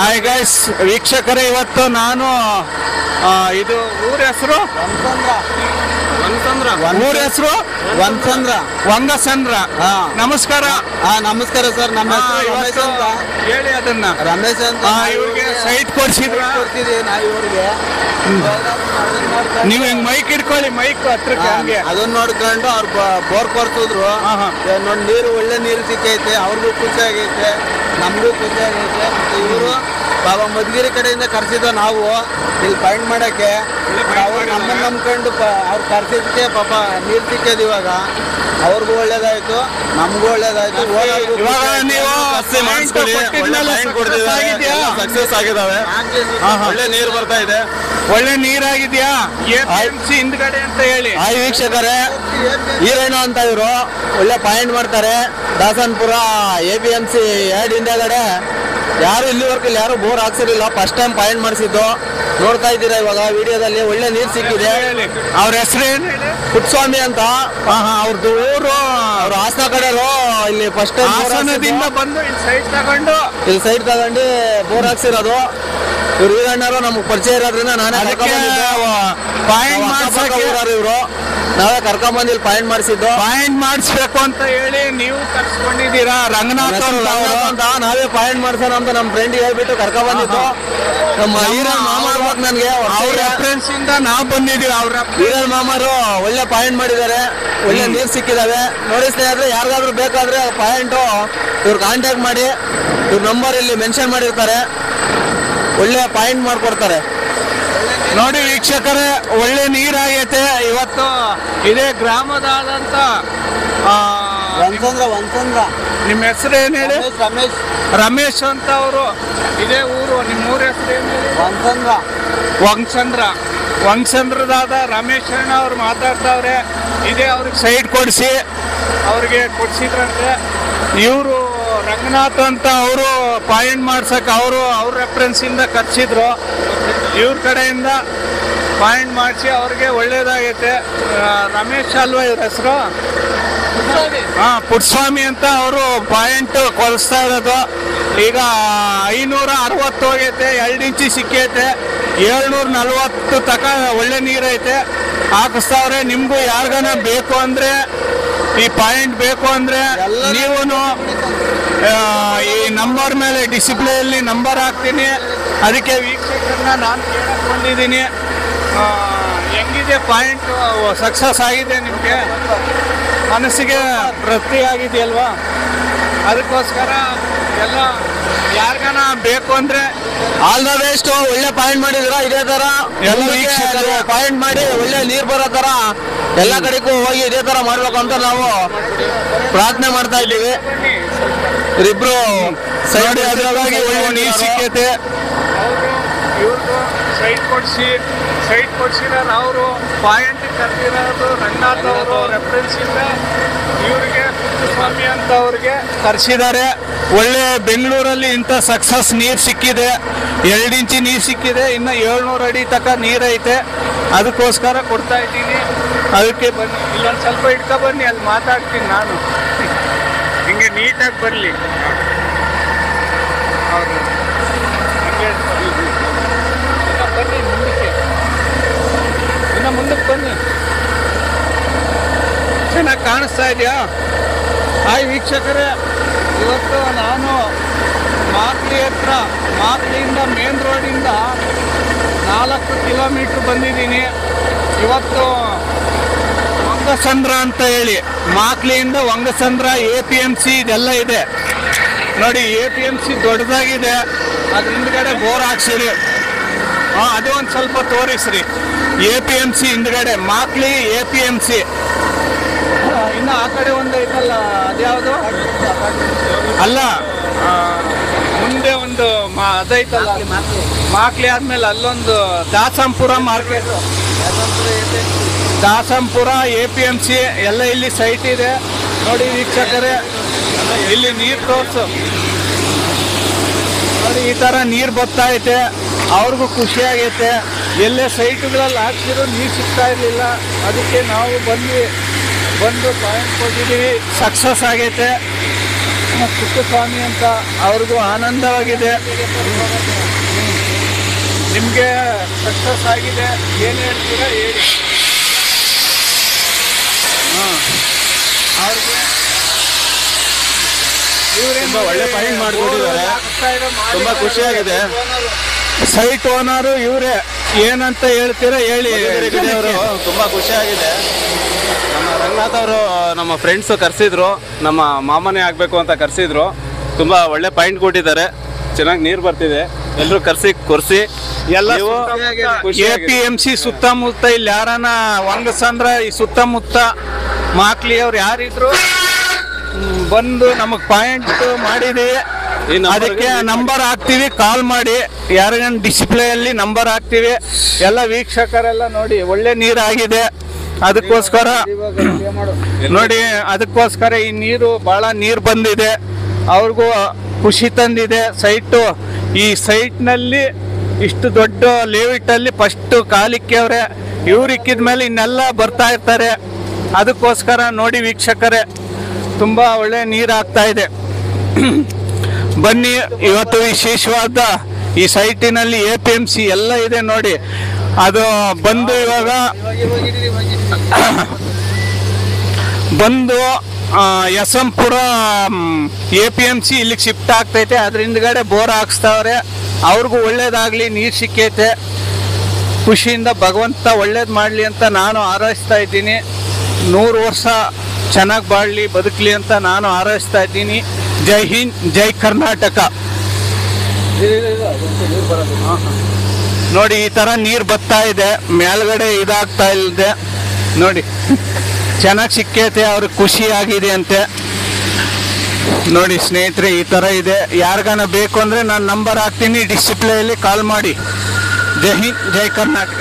Hi guys ವೀಕ್ಷಕರೇ, ಇವತ್ತು ನಾನು ಇದು ಊರ ಹೆಸರು ಊರ ಹೆಸರು ವಂಗಸಂದ್ರ. ನಮಸ್ಕಾರ. ನಮಸ್ಕಾರ ಸರ್. ನಮ್ಮ ಹೆಸರು ಹೇಳಿ ಅದನ್ನ. ರಮೇಶ್ ಅಂತ. ಇವ್ರಿಗೆ ಸೈಟ್ ಕೊಡ್ಸಿದ್ವಿ ನಾವು ಇವ್ರಿಗೆ. ನೀವು ಹೆಂಗ್ ಮೈಕ್ ಇಟ್ಕೊಳ್ಳಿ, ಮೈಕ್ ಹತ್ರಕ್ಕೆ ಹಂಗೆ. ಅದನ್ನ ನೋಡ್ಕೊಂಡು ಅವ್ರು ಬೋರ್ ಕೊರ್ಸಿದ್ರು. ನೋಡಿ, ನೀರು ಒಳ್ಳೆ ನೀರು ಸಿಕ್ಕೈತೆ, ಅವ್ರಿಗೂ ಖುಷಿ ಆಗೈತೆ, ನಮಗೂ ಖುಷಿ ಆಗೈತೆ. ಮತ್ತೆ ಇವರು ಬಾಬಾ ಮಧುಗಿರಿ ಕಡೆಯಿಂದ ಕರ್ಸಿದ್ದ ನಾವು ಇಲ್ಲಿ ಫೈಂಡ್ ಮಾಡಕ್ಕೆ. ಅವ್ರು ನಮ್ಮನ್ನ ನಂಬ್ಕೊಂಡು ಅವ್ರು ಕರ್ಸಿದ್ಕೆ ಪಾಪ ನೀರು ಸಿಕ್ಕದ. ಇವಾಗ ಅವ್ರಿಗೂ ಒಳ್ಳೇದಾಯ್ತು, ನಮಗೂ ಒಳ್ಳೇದಾಯ್ತು. ಸಕ್ಸಸ್ ಆಗಿದಾವೆ. ಒಳ್ಳೆ ನೀರು ಬರ್ತಾ ಇದೆ, ಒಳ್ಳೆ ನೀರಾಗಿದ್ಯಾ ಹಿಂದ್ಗಡೆ ಅಂತ ಹೇಳಿ. ವೀಕ್ಷಕರೇ, ಈರೇನು ಅಂತ ಇವರು ಒಳ್ಳೆ ಪಾಯಿಂಟ್ ಮಾಡ್ತಾರೆ. ದಾಸನ್ಪುರ APMC ಎರಡು ಹಿಂದೆಗಡೆ ಯಾರು ಇಲ್ಲಿವರೆಗೂ ಯಾರು ಬೋರ್ ಹಾಕ್ಸಿರಲಿಲ್ಲ. ಫಸ್ಟ್ ಟೈಮ್ ಪಾಯಿಂಟ್ ಮಾಡಿಸಿದ್ದು ನೋಡ್ತಾ ಇದ್ದೀರಾ ಇವಾಗ ವಿಡಿಯೋದಲ್ಲಿ. ಒಳ್ಳೆ ನೀರು ಸಿಕ್ಕಿದೆ. ಅವ್ರ ಹೆಸರು ಏನು? ಪುಟ್ಟಸ್ವಾಮಿ ಅಂತ. ಅವ್ರದ್ದು ಊರು ಅವ್ರು ಹಾಸನ ಕಡೆಯವರು. ಇಲ್ಲಿ ಫಸ್ಟ್ ಟೈಮ್ ಹಾಸನದಿಂದ ಬಂದು ಇಲ್ಲಿ ಸೈಟ್ ತಗೊಂಡು ಬೋರ್ ಹಾಕ್ಸಿರೋದು. ಇವ್ರು ವೀರಣ್ಣರು ನಮ್ಗೆ ಪರಿಚಯ ಇರೋದ್ರಿಂದ ನಾನೇ ಇವರು ನಾವೇ ಕರ್ಕೊಂಡ್ಬಂದು ಇಲ್ಲಿ ಪಾಯಿಂಟ್ ಮಾಡಿಸಿದ್ದು. ಪಾಯಿಂಟ್ ಮಾಡಿಸ್ಬೇಕು ಅಂತ ಹೇಳಿ ನೀವು ಕರ್ಸ್ಕೊಂಡಿದ್ದೀರಾ. ರಂಗನಾಥ್ ಅಂತ ನಾವೇ ಪಾಯಿಂಟ್ ಮಾಡ್ಸೋಣ ಅಂತ ನಮ್ಮ ಫ್ರೆಂಡ್ ಹೇಳ್ಬಿಟ್ಟು ಕರ್ಕೊಂಡ್ಬಂದಿದ್ದು. ನಮ್ಮ ವೀರಣ್ಣ ಮಾಮರು ನನ್ಗೆ ಅವ್ರ ರೆಫರೆನ್ಸ್ ಇಂದ ನಾವು ಬಂದಿದ್ದೀವಿ. ಅವ್ರ ವೀರಣ್ಣ ಮಾಮರು ಒಳ್ಳೆ ಪಾಯಿಂಟ್ ಮಾಡಿದ್ದಾರೆ, ಒಳ್ಳೆ ನೀರು ಸಿಕ್ಕಿದಾವೆ. ನೋಡಿ ಸ್ನೇಹಿತರೆ, ಯಾರಿಗಾದ್ರೂ ಬೇಕಾದ್ರೆ ಪಾಯಿಂಟು ಇವ್ರು ಕಾಂಟ್ಯಾಕ್ಟ್ ಮಾಡಿ. ಇವ್ರ ನಂಬರ್ ಇಲ್ಲಿ ಮೆನ್ಷನ್ ಮಾಡಿರ್ತಾರೆ, ಒಳ್ಳೆ ಪಾಯಿಂಟ್ ಮಾಡ್ಕೊಡ್ತಾರೆ. ನೋಡಿ ವೀಕ್ಷಕರೇ, ಒಳ್ಳೆ ನೀರಾಗೈತೆ ಇವತ್ತು. ಇದೇ ಗ್ರಾಮದಾದಂತ ನಿಮ್ಮ ಹೆಸರು ಏನ್ ಹೇಳಿ? ರಮೇಶ್ ಅಂತ ಅವರು. ಇದೇ ಊರು. ನಿಮ್ಮ ಊರ ಹೆಸರು ಏನ್ ಹೇಳಿ? ವಂಗಸಂದ್ರದಾದ ರಮೇಶ್ ಅಣ್ಣ ಅವ್ರು ಮಾತಾಡ್ತಾವ್ರೆ. ಇದೇ ಅವ್ರಿಗೆ ಸೈಡ್ ಕೊಡಿಸಿ ಅವ್ರಿಗೆ ಕೊಡ್ಸಿದ್ರಂತೆ. ಇವರು ರಂಗನಾಥ್ ಅಂತ ಅವರು ಪಾಯಿಂಟ್ ಮಾಡ್ಸಕ್ಕೆ ಅವ್ರ ರೆಫರೆನ್ಸ್ ಇಂದ ಕರ್ಸಿದ್ರು. ಇವ್ರ ಕಡೆಯಿಂದ ಪಾಯಿಂಟ್ ಮಾಡಿಸಿ ಅವ್ರಿಗೆ ಒಳ್ಳೇದಾಗೈತೆ. ರಮೇಶ್ ಅಲ್ವಾ ಇವ್ರ ಹೆಸರು? ಪುಟ್ಟಸ್ವಾಮಿ ಅಂತ ಅವರು ಪಾಯಿಂಟ್ ಕೊಲಿಸ್ತಾ ಇರೋದು. ಈಗ 560 ಹೋಗೈತೆ, 2 ಇಂಚಿ ಸಿಕ್ಕೈತೆ. 740 ತಕ ಒಳ್ಳೆ ನೀರೈತೆ, ಹಾಕಿಸ್ತಾವ್ರೆ. ನಿಮ್ಗೂ ಯಾರಿಗಾನ ಬೇಕು ಅಂದ್ರೆ, ಈ ಪಾಯಿಂಟ್ ಬೇಕು ಅಂದ್ರೆ ನೀವು ಈ ನಂಬರ್ ಮೇಲೆ ಡಿಸ್ಪ್ಲೇಯಲ್ಲಿ ನಂಬರ್ ಹಾಕ್ತೀನಿ. ಅದಕ್ಕೆ ವೀಕ್ಷಕರನ್ನ ನಾನು ಕೇಳಕ್ಕೆ ಬಂದಿದ್ದೀನಿ, ಹೆಂಗಿದೆ ಪಾಯಿಂಟ್? ಸಕ್ಸಸ್ ಆಗಿದೆ? ನಿಮಗೆ ಮನಸ್ಸಿಗೆ ತೃಪ್ತಿ ಆಗಿದೆಯಲ್ವಾ? ಅದಕ್ಕೋಸ್ಕರ ಎಲ್ಲ ಯಾರಿಗಾನ ಬೇಕು ಅಂದ್ರೆ ಆಲ್ ದ ಬೆಸ್ಟ್. ಒಳ್ಳೆ ಪಾಯಿಂಟ್ ಮಾಡಿದ್ರ. ಇದೇ ತರ ಎಲ್ಲ ವೀಕ್ಷಕರು ಪಾಯಿಂಟ್ ಮಾಡಿ ಒಳ್ಳೆ ನೀರು ಬರೋ ತರ ಎಲ್ಲ ಕಡೆಗೂ ಹೋಗಿ ಇದೇ ತರ ಮಾಡ್ಬೇಕು ಅಂತ ನಾವು ಪ್ರಾರ್ಥನೆ ಮಾಡ್ತಾ ಇದ್ದೀವಿ. ಇಬ್ರು ಸೈಡ್ ಅದರೊಳಗೆ ಒಳ್ಳೆ ನೀರು ಸಿಕ್ಕೈತೆ. ಇವ್ರಿಗೂ ಸೈಟ್ ಕೊಡ್ಸಿರೋರು ಅವರು. ಪಾಯಿಂಟ್ ಕರ್ದಿರೋದು ರಂಗನಾಥ್ ಅವರು ರೆಫರೆನ್ಸ್ ಇಂದ ಇವ್ರಿಗೆ ಪುಟ್ಟಸ್ವಾಮಿ ಅಂತ ಅವ್ರಿಗೆ ಕರ್ಸಿದ್ದಾರೆ. ಒಳ್ಳೆ ಬೆಂಗಳೂರಲ್ಲಿ ಇಂಥ ಸಕ್ಸಸ್ ನೀರು ಸಿಕ್ಕಿದೆ. 2 ಇಂಚಿ ನೀರು ಸಿಕ್ಕಿದೆ. ಇನ್ನು 700 ಅಡಿ ತನಕ ನೀರೈತೆ. ಅದಕ್ಕೋಸ್ಕರ ಕೊಡ್ತಾ ಇದ್ದೀನಿ. ಅದಕ್ಕೆ ಬನ್ನಿ, ಇಲ್ಲೊಂದು ಸ್ವಲ್ಪ ಇಟ್ಕೊ ಬನ್ನಿ, ಅಲ್ಲಿ ಮಾತಾಡ್ತೀನಿ ನಾನು. ಹಿಂಗೆ ನೀಟಾಗಿ ಬರಲಿ ಅವರು. ಬನ್ನಿ ಮುಂದಕ್ಕೆ ಬನ್ನಿ. ಚೆನ್ನಾಗಿ ಕಾಣಿಸ್ತಾ ಇದೆಯಾ? ಹಾಯ್ ವೀಕ್ಷಕರೇ, ಇವತ್ತು ನಾನು ಮಾಕ್ಲಿಯಿಂದ ಮೇನ್ ರೋಡಿಂದ 4 ಕಿಲೋಮೀಟ್ರ್ ಬಂದಿದ್ದೀನಿ. ಇವತ್ತು ವಂಗಸಂದ್ರ ಅಂತ ಹೇಳಿ, ಮಾಕ್ಲಿಯಿಂದ ವಂಗಸಂದ್ರ APMC ಇದೆಲ್ಲ ಇದೆ ನೋಡಿ. APMC ದೊಡ್ಡದಾಗಿದೆ. ಅದ್ರ ಹಿಂದ್ಗಡೆ ಬೋರ್ ಹಾಕ್ಸಿರಿ. ಅದು ಒಂದು ಸ್ವಲ್ಪ ತೋರಿಸ್ರಿ. APMC ಹಿಂದ್ಗಡೆ ಮಾಕ್ಲಿ APMC. ಇನ್ನು ಆ ಕಡೆ ಒಂದು ಐತಲ್ಲ, ಅದ್ಯಾವುದು ಅಲ್ಲ, ಮುಂದೆ ಒಂದು ಅದೈತಲ್ಲ, ಮಾಕ್ಲಿ ಆದ್ಮೇಲೆ ಅಲ್ಲೊಂದು ದಾಸಂಪುರ ಮಾರ್ಕೆಟ್, ದಾಸಂಪುರ APMC ಎಲ್ಲ ಇಲ್ಲಿ ಸೈಟ್ ಇದೆ ನೋಡಿ ವೀಕ್ಷಕರೇ. ಇಲ್ಲಿ ನೀರು ತೋರಿಸು ನೋಡಿ. ಈ ಥರ ನೀರು ಬರ್ತಾ ಐತೆ, ಅವ್ರಿಗೂ ಖುಷಿ ಆಗೈತೆ. ಎಲ್ಲೇ ಸೈಟ್ಗಳಲ್ಲಿ ಹಾಕ್ಸಿರೋ ನೀರು ಸಿಗ್ತಾ ಇರಲಿಲ್ಲ. ಅದಕ್ಕೆ ನಾವು ಬಂದು ಪಾಯಿಂಟ್ ಕೊಟ್ಟಿದ್ದೀವಿ. ಸಕ್ಸಸ್ ಆಗೈತೆ. ಪುಟ್ಟಸ್ವಾಮಿ ಅಂತ, ಅವ್ರಿಗೂ ಆನಂದವಾಗಿದೆ. ನಿಮಗೆ ಸಕ್ಸಸ್ ಆಗಿದೆ, ಏನು ಹೇಳ್ತೀರಾ ಹೇಳಿ. ಅವ್ರಿಗೆ ತುಂಬಾ ಒಳ್ಳೆ ಪಾಯಿಂಟ್ ಮಾಡಿಕೊಟ್ಟಿದ್ದಾರೆ, ತುಂಬಾ ಖುಷಿಯಾಗಿದೆ. ಸೈಟ್ ಓನರು ಇವರೇ, ಏನಂತ ಹೇಳ್ತೀರಾ ಹೇಳಿ. ತುಂಬಾ ಖುಷಿಯಾಗಿದೆ. ನಮ್ಮ ರಂಗನಾಥ್ ಅವರು ನಮ್ಮ ಫ್ರೆಂಡ್ಸು ಕರೆಸಿದ್ರು, ನಮ್ಮ ಮಾಮನೇ ಆಗಬೇಕು ಅಂತ ಕರೆಸಿದ್ರು. ತುಂಬ ಒಳ್ಳೆ ಪಾಯಿಂಟ್ ಕೊಟ್ಟಿದ್ದಾರೆ, ಚೆನ್ನಾಗಿ ನೀರು ಬರ್ತಿದೆ. ಎಲ್ಲರೂ ಕೊರ್ಸಿ ಎಲ್ಲ APMC ಸುತ್ತಮುತ್ತ ಇಲ್ಲಿ ಯಾರನ ಒಂಗಸಂದ್ರ ಈ ಸುತ್ತಮುತ್ತ ಮಾಕ್ಲಿ ಅವ್ರು ಯಾರಿದ್ರು ಬಂದು ನಮಗೆ ಪಾಯಿಂಟ್ ಮಾಡಿದೀವಿ. ಅದಕ್ಕೆ ನಂಬರ್ ಹಾಕ್ತಿವಿ, ಕಾಲ್ ಮಾಡಿ. ಯಾರಿಗನ್ ಡಿಸ್ಪ್ಲೇಯಲ್ಲಿ ನಂಬರ್ ಹಾಕ್ತಿವಿ. ಎಲ್ಲ ವೀಕ್ಷಕರೆಲ್ಲ ನೋಡಿ ಒಳ್ಳೆ ನೀರಾಗಿದೆ. ಅದಕ್ಕೋಸ್ಕರ ನೋಡಿ, ಅದಕ್ಕೋಸ್ಕರ ಈ ನೀರು ಭಾಳ ನೀರು ಬಂದಿದೆ, ಅವ್ರಿಗೂ ಖುಷಿ ತಂದಿದೆ. ಈ ಸೈಟ್ನಲ್ಲಿ ಇಷ್ಟು ದೊಡ್ಡ ಲೇಔಟಲ್ಲಿ ಫಸ್ಟ್ ಕಾಲಿಕ್ಕೆ ಅವ್ರೆ, ಇವ್ರು ಇಕ್ಕಿದ ಮೇಲೆ ಇನ್ನೆಲ್ಲ ಬರ್ತಾ ಇರ್ತಾರೆ. ಅದಕ್ಕೋಸ್ಕರ ನೋಡಿ ವೀಕ್ಷಕರೇ, ತುಂಬ ಒಳ್ಳೆ ನೀರು ಆಗ್ತಾ ಇದೆ. ಬನ್ನಿ, ಇವತ್ತು ವಿಶೇಷವಾದ ಈ ಸೈಟಿನಲ್ಲಿ APMC ಎಲ್ಲ ಇದೆ ನೋಡಿ. ಅದು ಬಂದು ಇವಾಗ ಬಂದು ಯಶವಂತಪುರ APMC ಇಲ್ಲಿಗೆ ಶಿಫ್ಟ್ ಆಗ್ತೈತೆ. ಅದ್ರ ಹಿಂದ್ಗಡೆ ಬೋರ್ ಹಾಕ್ಸ್ತಾವ್ರೆ. ಅವ್ರಿಗೂ ಒಳ್ಳೇದಾಗಲಿ, ನೀರು ಸಿಕ್ಕೈತೆ. ಖುಷಿಯಿಂದ ಭಗವಂತ ಒಳ್ಳೇದು ಮಾಡಲಿ ಅಂತ ನಾನು ಹಾರೈಸ್ತಾ ಇದ್ದೀನಿ. 100 ವರ್ಷ ಚೆನ್ನಾಗಿ ಬಾಳಲಿ, ಬದುಕಲಿ ಅಂತ ನಾನು ಹಾರೈಸ್ತಾ ಇದ್ದೀನಿ. ಜೈ ಹಿಂದ್, ಜೈ ಕರ್ನಾಟಕ. ನೋಡಿ, ಈ ಥರ ನೀರು ಬರ್ತಾ ಇದೆ, ಮೇಲ್ಗಡೆ ಇದಾಗ್ತಾ ಇಲ್ಲದೆ ನೋಡಿ. ಚೆನ್ನಾಗಿ ಸಿಕ್ಕೈತೆ, ಅವ್ರಿಗೆ ಖುಷಿ ಆಗಿದೆ ಅಂತೆ. ನೋಡಿ ಸ್ನೇಹಿತರೆ, ಈ ಥರ ಇದೆ. ಯಾರಿಗಾನ ಬೇಕು ಅಂದರೆ ನಾನು ನಂಬರ್ ಹಾಕ್ತೀನಿ, ಡಿಸ್ಪ್ಲೇಯಲ್ಲಿ ಕಾಲ್ ಮಾಡಿ. ಜೈ ಹಿಂದ್, ಜೈ ಕರ್ನಾಟಕ.